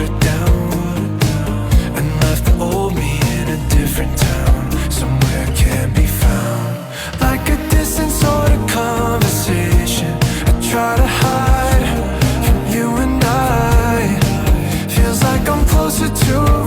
watered down and left the old me in a different town, somewhere can't be found. Like a distant sort of conversation I try to hide from you and I. Feels like I'm closer to a